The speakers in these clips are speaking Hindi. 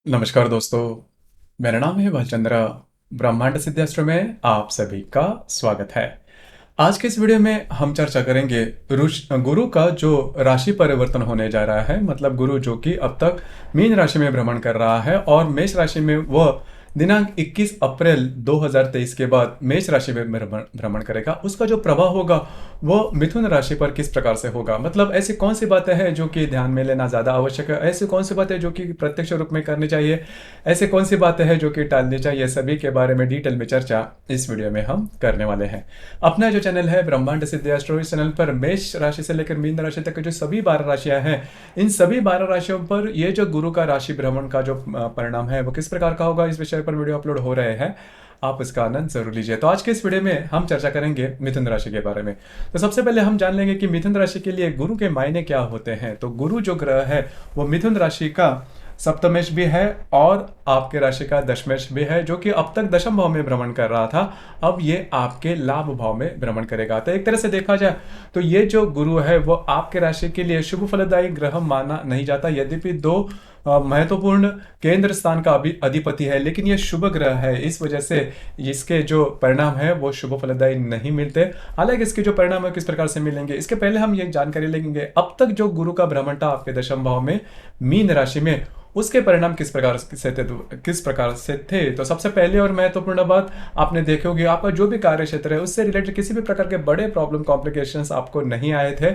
नमस्कार दोस्तों, मेरा नाम है भालचंद्र। ब्रह्मांड सिद्धास्त्र में आप सभी का स्वागत है। आज के इस वीडियो में हम चर्चा करेंगे गुरु का जो राशि परिवर्तन होने जा रहा है, मतलब गुरु जो कि अब तक मीन राशि में भ्रमण कर रहा है और मेष राशि में वह दिनांक 21 अप्रैल 2023 के बाद मेष राशि में भ्रमण करेगा। उसका जो प्रभाव होगा वो मिथुन राशि पर किस प्रकार से होगा, मतलब ऐसी कौन सी बातें हैं जो कि ध्यान में लेना ज़्यादा आवश्यक है, ऐसी कौन सी बातें जो कि प्रत्यक्ष रूप में करनी चाहिए, ऐसे कौन सी बातें हैं जो कि टालनी चाहिए, सभी के बारे में डिटेल में चर्चा इस वीडियो में हम करने वाले हैं। अपना जो चैनल है ब्रह्मांड सिद्धि एस्ट्रो, इस चैनल पर मेष राशि से लेकर मीन राशि तक के जो सभी 12 राशियां हैं, इन सभी 12 राशियों पर ये जो गुरु का राशि भ्रमण का जो परिणाम है वो किस प्रकार का होगा, इस विषय पर वीडियो अपलोड हो रहे हैं। आप इसका आनंद जरूर लीजिए। तो आज के इस वीडियो में हम चर्चा करेंगे मिथुन राशि के बारे में। तो सबसे पहले हम जान लेंगे कि मिथुन राशि के लिए गुरु के मायने क्या होते हैं। तो गुरु जो ग्रह है वो मिथुन राशि का सप्तमेश भी है और आपके राशि का दशमेश भी है, जो कि अब तक दशम भाव में भ्रमण कर रहा था, अब ये आपके लाभ भाव में भ्रमण करेगा। तो एक तरह से देखा जाए तो ये जो गुरु है वो आपके राशि के लिए शुभ फलदायी ग्रह माना नहीं जाता, यद्यपि दो महत्वपूर्ण केंद्र स्थान का अधिपति है, लेकिन ये शुभ ग्रह है, इस वजह से इसके जो परिणाम है वो शुभ फलदायी नहीं मिलते। हालांकि इसके जो परिणाम है किस प्रकार से मिलेंगे, इसके पहले हम ये जानकारी लेंगे अब तक जो गुरु का भ्रमण था आपके दशम भाव में मीन राशि में, उसके परिणाम किस प्रकार से थे। तो सबसे पहले और महत्वपूर्ण बात आपने देखी होगी, आपका जो भी कार्य क्षेत्र है उससे रिलेटेड किसी भी प्रकार के बड़े प्रॉब्लम कॉम्प्लिकेशंस आपको नहीं आए थे।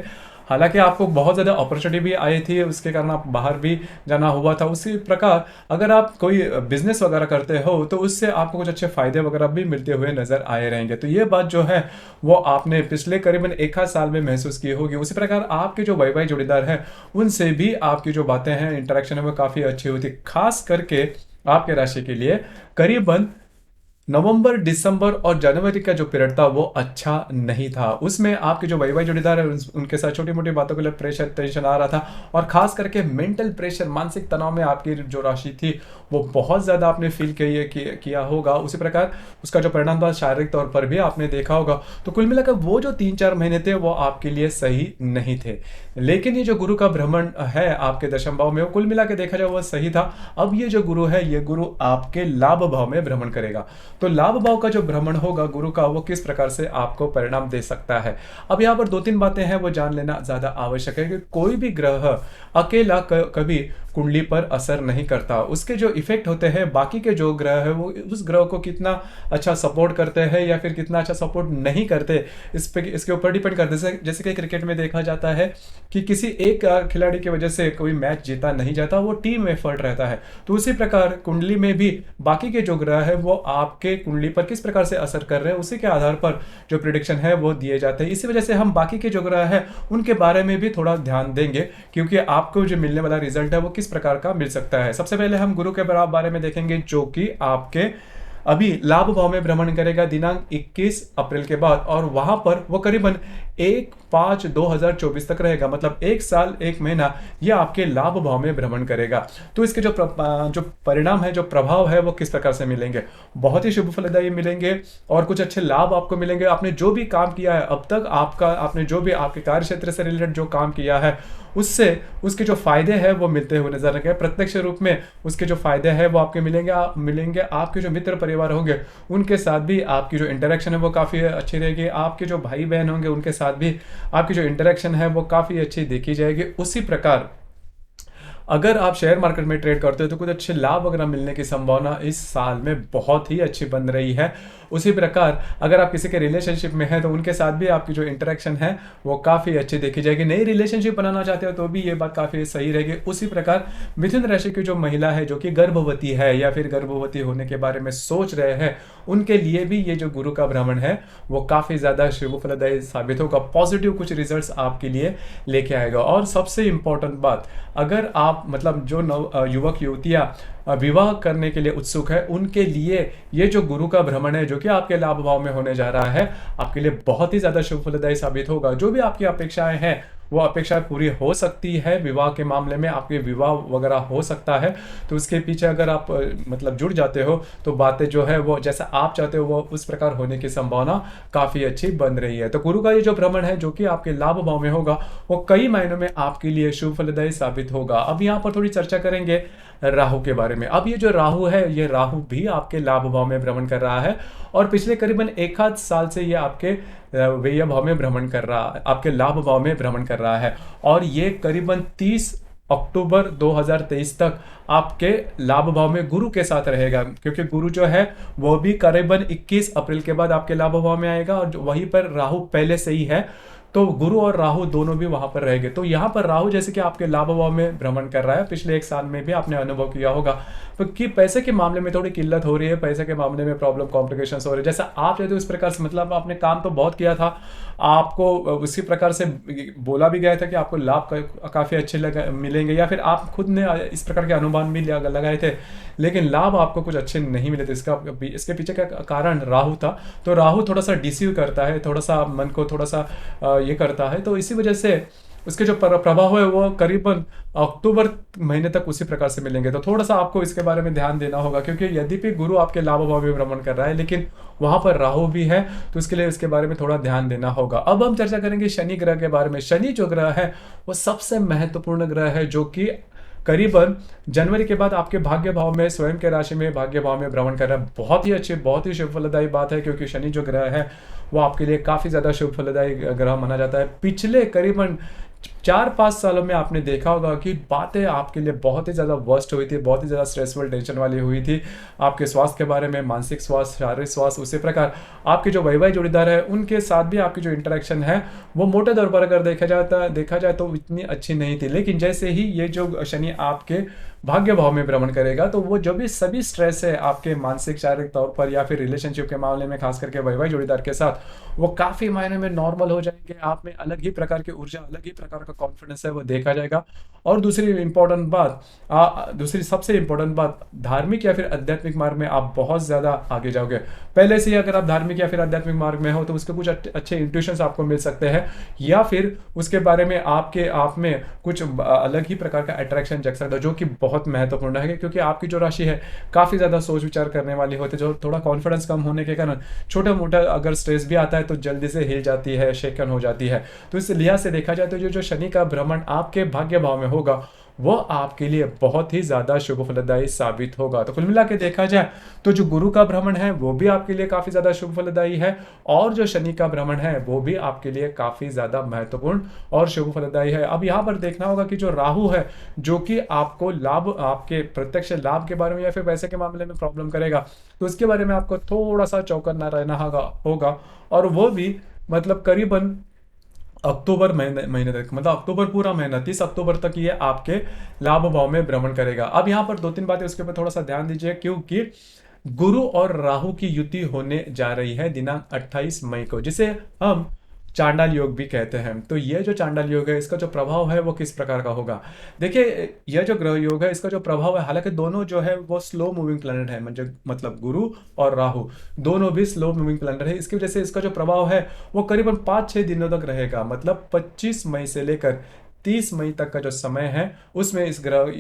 हालांकि आपको बहुत ज़्यादा अपॉर्चुनिटी भी आई थी, उसके कारण आप बाहर भी जाना हुआ था। उसी प्रकार अगर आप कोई बिजनेस वगैरह करते हो तो उससे आपको कुछ अच्छे फायदे वगैरह भी मिलते हुए नजर आए रहेंगे। तो ये बात जो है वो आपने पिछले करीबन एक आध साल में महसूस की होगी। उसी प्रकार आपके जो वैवाहिक जोड़ीदार हैं उनसे भी आपकी जो बातें हैं, इंटरेक्शन है, वो काफ़ी अच्छी हुई थी। खास करके आपके राशि के लिए करीबन नवंबर, दिसंबर और जनवरी का जो पीरियड था वो अच्छा नहीं था। उसमें आपके जो वैवाहिक जोड़ीदार है उनके साथ छोटी मोटी बातों के लिए प्रेशर टेंशन आ रहा था, और खास करके मेंटल प्रेशर, मानसिक तनाव में आपकी जो राशि थी वो बहुत ज़्यादा आपने फील किया होगा। उसी प्रकार उसका जो परिणाम था शारीरिक तौर पर भी आपने देखा होगा। तो कुल मिलाकर वो जो 3-4 महीने थे वो आपके लिए सही नहीं थे, लेकिन ये जो गुरु का भ्रमण है आपके दशम भाव में, वो कुल मिला के देखा जाए वो सही था। अब ये जो गुरु है ये गुरु आपके लाभ भाव में भ्रमण करेगा। तो लाभ भाव का जो भ्रमण होगा गुरु का, वो किस प्रकार से आपको परिणाम दे सकता है। अब यहाँ पर 2-3 बातें हैं वो जान लेना ज्यादा आवश्यक है कि कोई भी ग्रह अकेला कभी कुंडली पर असर नहीं करता। उसके जो इफेक्ट होते हैं बाकी के जो ग्रह है वो उस ग्रह को कितना अच्छा सपोर्ट करते हैं या फिर कितना अच्छा सपोर्ट नहीं करते, इसके ऊपर डिपेंड करते हैं। जैसे कि क्रिकेट में देखा जाता है कि किसी एक खिलाड़ी की वजह से कोई मैच जीता नहीं जाता, वो टीम एफर्ट रहता है। तो उसी प्रकार कुंडली में भी बाकी के जो ग्रह है वो आपके कुंडली पर किस प्रकार से असर कर रहे हैं, उसी के आधार पर जो प्रिडिक्शन है वो दिए जाते हैं। इसी वजह से हम बाकी के जो ग्रह है उनके बारे में भी थोड़ा ध्यान देंगे, क्योंकि आपको जो मिलने वाला रिजल्ट है वो किस प्रकार का मिल सकता है। सबसे पहले हम गुरु के बारे में देखेंगे, जो कि आपके अभी लाभ भाव में भ्रमण करेगा दिनांक 21 अप्रैल के बाद, और वहां पर वो करीबन 1/5/2024 तक रहेगा, मतलब 1 साल 1 महीना ये आपके लाभ भाव में भ्रमण करेगा। तो इसके जो परिणाम है, जो प्रभाव है, वो किस प्रकार से मिलेंगे, बहुत ही शुभ फलदायी मिलेंगे और कुछ अच्छे लाभ आपको मिलेंगे। आपने जो भी काम किया है अब तक, आपने जो भी आपके कार्य क्षेत्र से रिलेटेड जो काम किया है उससे उसके जो फायदे हैं वो मिलते हुए नजर आएंगे। प्रत्यक्ष रूप में उसके जो फायदे हैं वो आपके मिलेंगे। आपके जो मित्र परिवार होंगे उनके साथ भी आपकी जो इंटरेक्शन है वो काफ़ी अच्छी रहेगी। आपके जो भाई बहन होंगे उनके साथ भी आपकी जो इंटरेक्शन है वो काफ़ी अच्छी देखी जाएगी। उसी प्रकार अगर आप शेयर मार्केट में ट्रेड करते हो तो कुछ अच्छे लाभ वगैरह मिलने की संभावना इस साल में बहुत ही अच्छी बन रही है। उसी प्रकार अगर आप किसी के रिलेशनशिप में हैं तो उनके साथ भी आपकी जो इंटरेक्शन है वो काफ़ी अच्छी देखी जाएगी। नई रिलेशनशिप बनाना चाहते हो तो भी ये बात काफ़ी सही रहेगी। उसी प्रकार मिथुन राशि की जो महिला है जो कि गर्भवती है या फिर गर्भवती होने के बारे में सोच रहे हैं, उनके लिए भी ये जो गुरु का भ्रमण है वो काफ़ी ज़्यादा शुभ फलदायी साबित होगा। पॉजिटिव कुछ रिजल्ट्स आपके लिए लेके आएगा। और सबसे इंपॉर्टेंट बात, अगर आप मतलब जो युवक युवतियाँ विवाह करने के लिए उत्सुक है, उनके लिए ये जो गुरु का भ्रमण है जो कि आपके लाभ भाव में होने जा रहा है, आपके लिए बहुत ही ज़्यादा शुभ फलदायी साबित होगा। जो भी आपकी अपेक्षाएं हैं वो अपेक्षा पूरी हो सकती है। विवाह के मामले में आपके विवाह वगैरह हो सकता है, तो उसके पीछे अगर आप मतलब जुड़ जाते हो तो बातें जो है वो जैसा आप चाहते हो वो उस प्रकार होने की संभावना काफ़ी अच्छी बन रही है। तो गुरु का ये जो भ्रमण है जो कि आपके लाभ भाव में होगा, वो कई मायनों में आपके लिए शुभ फलदायी साबित होगा। अब यहाँ पर थोड़ी चर्चा करेंगे राहु के बारे में। अब ये जो राहु है, ये राहु भी आपके लाभ भाव में भ्रमण कर रहा है और पिछले करीबन एक आध साल से ये आपके व्यय भाव में भ्रमण कर रहा है, आपके लाभ भाव में भ्रमण कर रहा है और ये करीबन 30 अक्टूबर 2023 तक आपके लाभ भाव में गुरु के साथ रहेगा, क्योंकि गुरु जो है वो भी करीबन 21 अप्रैल के बाद आपके लाभ भाव में आएगा और वहीं पर राहु पहले से ही है, तो गुरु और राहु दोनों भी वहां पर रहेंगे। तो यहाँ पर राहु जैसे कि आपके लाभ भाव में भ्रमण कर रहा है, पिछले एक साल में भी आपने अनुभव किया होगा तो कि पैसे के मामले में थोड़ी किल्लत हो रही है, पैसे के मामले में प्रॉब्लम कॉम्प्लिकेशन हो रहे हैं। जैसा आप चाहते हो उस प्रकार से, मतलब आपने काम तो बहुत किया था, आपको उसी प्रकार से बोला भी गया था कि आपको लाभ काफ़ी अच्छे मिलेंगे, या फिर आप खुद ने इस प्रकार के अनुमान भी लगाए थे, लेकिन लाभ आपको कुछ अच्छे नहीं मिले थे। इसके पीछे का कारण राहु था। तो राहु थोड़ा सा डिसीव करता है, थोड़ा सा मन को थोड़ा सा ये करता है, तो इसी वजह से उसके जो प्रभाव है वो करीबन अक्टूबर महीने तक उसी प्रकार से मिलेंगे। तो थोड़ा सा आपको इसके बारे में ध्यान देना होगा, क्योंकि यद्यपि गुरु आपके लाभ भाव में भ्रमण कर रहा है लेकिन वहां पर राहु भी है, तो इसके लिए इसके बारे में थोड़ा ध्यान देना होगा। अब हम चर्चा करेंगे शनि ग्रह के बारे में। शनि जो ग्रह है वो सबसे महत्वपूर्ण ग्रह है, जो कि करीबन जनवरी के बाद आपके भाग्य भाव में, स्वयं के राशि में भाग्य भाव में भ्रमण कर रहा है। बहुत ही अच्छी, बहुत ही शुभ फलदायी बात है, क्योंकि शनि जो ग्रह है वो आपके लिए काफी ज्यादा शुभ फलदायी ग्रह माना जाता है। पिछले करीबन 4-5 सालों में आपने देखा होगा कि बातें आपके लिए बहुत ही ज़्यादा वर्स्ट हुई थी, बहुत ही ज़्यादा स्ट्रेसफुल, टेंशन वाली हुई थी आपके स्वास्थ्य के बारे में, मानसिक स्वास्थ्य, शारीरिक स्वास्थ्य। उसी प्रकार आपके जो वैवाहिक जोड़ीदार है उनके साथ भी आपकी जो इंटरेक्शन है वो मोटे तौर पर अगर देखा जाए तो इतनी अच्छी नहीं थी। लेकिन जैसे ही ये जो शनि आपके भाग्य भाव में भ्रमण करेगा, तो वो जो भी सभी स्ट्रेस है आपके मानसिक शारीरिक तौर पर या फिर रिलेशनशिप के मामले में, खास करके वैवाहिक जोड़ीदार के साथ, वो काफी मायने में नॉर्मल हो जाएंगे। आप में अलग ही प्रकार की ऊर्जा, अलग ही प्रकार का कॉन्फिडेंस है वो देखा जाएगा। और दूसरी सबसे इंपॉर्टेंट बात, धार्मिक या फिर आध्यात्मिक मार्ग में आप बहुत ज्यादा आगे जाओगे। पहले से ही अगर आप धार्मिक या फिर आध्यात्मिक मार्ग में हो तो उसके कुछ अच्छे इंट्यूशंस आपको मिल सकते हैं, या फिर उसके बारे में आप में कुछ अलग ही प्रकार का अट्रैक्शन जग सकता है, जो कि बहुत महत्वपूर्ण है। क्योंकि आपकी जो राशि है काफी ज्यादा सोच विचार करने वाली होती है, जो थोड़ा कॉन्फिडेंस कम होने के कारण छोटा मोटा अगर स्ट्रेस भी आता है तो जल्दी से हिल जाती है, शेकन हो जाती है। तो इस लिहाज से देखा जाए तो जो शनि का भ्रमण आपके भाग्य भाव में होगा वो आपके लिए बहुत ही ज्यादा शुभ फलदायी साबित होगा। तो कुल मिला के देखा जाए तो जो गुरु का भ्रमण है वो भी आपके लिए काफी ज्यादा शुभ फलदायी है, और जो शनि का भ्रमण है वो भी आपके लिए काफी ज्यादा महत्वपूर्ण और शुभ फलदायी है। अब यहाँ पर देखना होगा कि जो राहु है, जो कि आपको लाभ, आपके प्रत्यक्ष लाभ के बारे में या फिर पैसे के मामले में प्रॉब्लम करेगा, तो उसके बारे में आपको थोड़ा सा चौकन्ना रहना होगा। और वो भी मतलब करीबन अक्टूबर महीने तक, मतलब अक्टूबर पूरा महीना 30 अक्टूबर तक ये आपके लाभ भाव में भ्रमण करेगा। अब यहाँ पर 2-3 बातें उसके ऊपर थोड़ा सा ध्यान दीजिए, क्योंकि गुरु और राहु की युति होने जा रही है दिनांक 28 मई को, जिसे हम चांडाल योग भी कहते हैं। तो ये जो चांडाल योग है इसका जो प्रभाव है वो किस प्रकार का होगा। देखिए, यह जो ग्रह योग है इसका जो प्रभाव है, हालांकि दोनों जो है वो स्लो मूविंग प्लैनेट है, मतलब गुरु और राहु दोनों भी स्लो मूविंग प्लैनेट है। इसकी वजह से इसका जो प्रभाव है वो करीबन 5-6 दिनों तक रहेगा, मतलब 25 मई से लेकर 30 मई तक का जो समय है उसमें इस ग्रह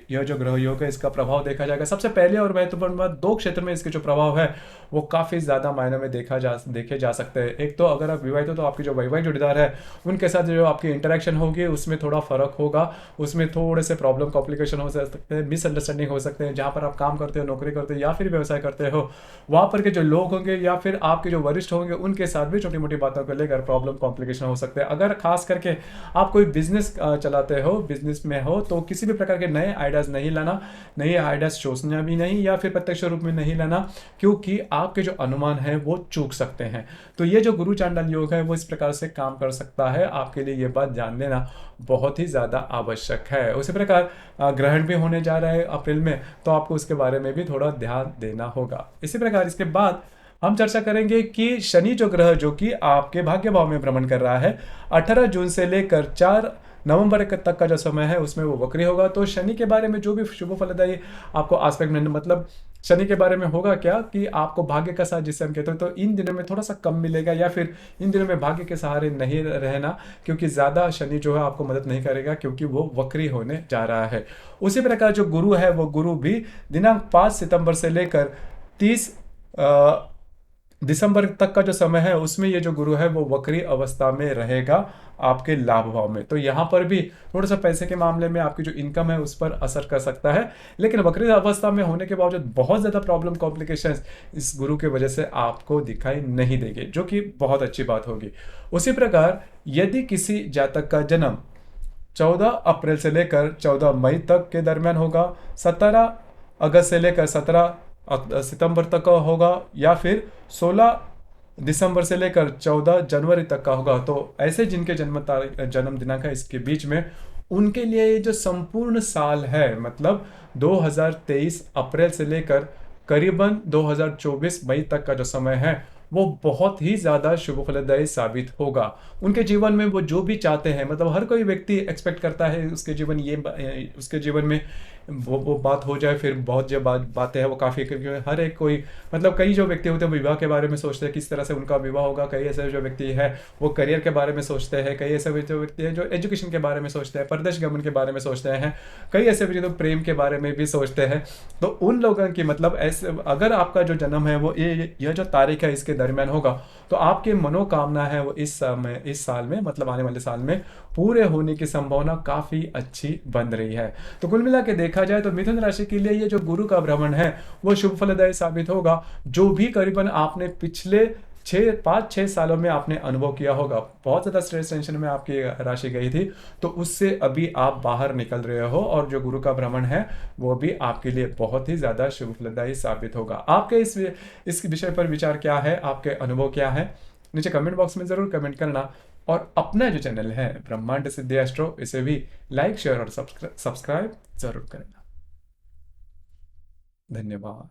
यह जो ग्रह योग है इसका प्रभाव देखा जाएगा। सबसे पहले और महत्वपूर्ण बात, 2 क्षेत्र में इसके जो प्रभाव है वो काफी ज्यादा मायनों में देखे जा सकते हैं। एक तो अगर आप विवाहित हो तो आपकी जो वैवाहिक जोड़ीदार है उनके साथ जो आपकी इंटरेक्शन होगी उसमें थोड़ा फर्क होगा, उसमें थोड़े से प्रॉब्लम कॉम्प्लिकेशन हो सकते हैं, मिसअंडरस्टैंडिंग हो सकते हैं। जहां पर आप काम करते हो, नौकरी करते हो या फिर व्यवसाय करते हो, वहां पर के जो लोग होंगे या फिर आपके जो वरिष्ठ होंगे उनके साथ भी छोटी मोटी बातों को लेकर प्रॉब्लम कॉम्प्लिकेशन हो सकते हैं। अगर खास करके आप कोई बिजनेस चलाते हो, बिजनेस में हो, तो किसी भी प्रकार के नए आइडियाज नहीं लाना, नए आइडियाज सोचना भी नहीं, या फिर प्रत्यक्ष रूप में नहीं लाना, क्योंकि आपके जो अनुमान है वो चूक सकते हैं। तो ये जो गुरु चांडाल योग है वो इस प्रकार से काम कर सकता है। आपके लिए ये बात जान लेना बहुत ही ज्यादा आवश्यक है। उसी प्रकार ग्रहण भी होने जा रहा है अप्रैल में, तो आपको उसके बारे में भी थोड़ा ध्यान देना होगा। इसी प्रकार इसके बाद हम चर्चा करेंगे कि शनि जो ग्रह, जो कि आपके भाग्य भाव में भ्रमण कर रहा है, 18 जून से लेकर 4 नवंबर तक का जो समय है उसमें वो वक्री होगा। तो शनि के बारे में जो भी शुभ फलदायी आपको आस्पेक्ट में, मतलब शनि के बारे में होगा क्या कि आपको भाग्य का साथ जिसे हम कहते हैं, तो इन दिनों में थोड़ा सा कम मिलेगा, या फिर इन दिनों में भाग्य के सहारे नहीं रहना, क्योंकि ज़्यादा शनि जो है आपको मदद नहीं करेगा, क्योंकि वो वक्री होने जा रहा है। उसी प्रकार जो गुरु है, वो गुरु भी दिनांक 5 सितंबर से लेकर 30 दिसंबर तक का जो समय है उसमें ये जो गुरु है वो वक्री अवस्था में रहेगा आपके लाभ भाव में। तो यहाँ पर भी थोड़ा सा पैसे के मामले में आपकी जो इनकम है उस पर असर कर सकता है, लेकिन वक्री अवस्था में होने के बावजूद बहुत ज़्यादा प्रॉब्लम कॉम्प्लिकेशंस इस गुरु की वजह से आपको दिखाई नहीं देंगे, जो कि बहुत अच्छी बात होगी। उसी प्रकार यदि किसी जातक का जन्म 14 अप्रैल से लेकर 14 मई तक के दरमियान होगा, 17 अगस्त से लेकर 17 सितंबर तक का होगा, या फिर 16 दिसंबर से लेकर 14 जनवरी तक का होगा, तो ऐसे जिनके जन्म दिनांक है इसके बीच में, उनके लिए ये जो संपूर्ण साल है, मतलब 2023 अप्रैल से लेकर करीबन 2024 मई तक का जो समय है, वो बहुत ही ज़्यादा शुभ फलदायी साबित होगा। उनके जीवन में वो जो भी चाहते हैं, मतलब हर कोई व्यक्ति एक्सपेक्ट करता है उसके जीवन में वो बात हो जाए, फिर बहुत जो बातें हैं वो काफ़ी, क्योंकि हर एक कोई, मतलब कई जो व्यक्ति होते हैं विवाह के बारे में सोचते हैं किस तरह से उनका विवाह होगा, कई ऐसे जो व्यक्ति है वो करियर के बारे में सोचते हैं, कई ऐसे जो व्यक्ति है जो एजुकेशन के बारे में सोचते हैं, परदेश गमन के बारे में सोचते हैं, कई ऐसे व्यक्ति तो प्रेम के बारे में भी सोचते हैं। तो उन लोगों की, मतलब ऐसे अगर आपका जो जन्म है वो यह जो तारीख है इसके दरमियान होगा, तो आपकी मनोकामना है वो इस साल में, मतलब आने वाले साल में पूरे होने की संभावना काफ़ी अच्छी बन रही है। तो कुल मिला के देखा जाए तो मिथुन राशि के लिए ये जो गुरु का भ्रमण है वो शुभ फलदायी साबित होगा। जो भी करीबन आपने पिछले 5-6 सालों में आपने अनुभव किया होगा, बहुत ज़्यादा स्ट्रेस टेंशन में आपकी राशि गई थी, तो उससे अभी आप बाहर निकल रहे हो, और जो गुरु का भ्रमण है वो भी आपके लिए बहुत ही ज़्यादा शुभ फलदायी साबित होगा। आपके इस विषय पर विचार क्या है, आपके अनुभव क्या है, नीचे कमेंट बॉक्स में ज़रूर कमेंट करना। और अपना जो चैनल है ब्रह्मांड सिद्धि एस्ट्रो, इसे भी लाइक, शेयर और सब्सक्राइब जरूर करना। धन्यवाद।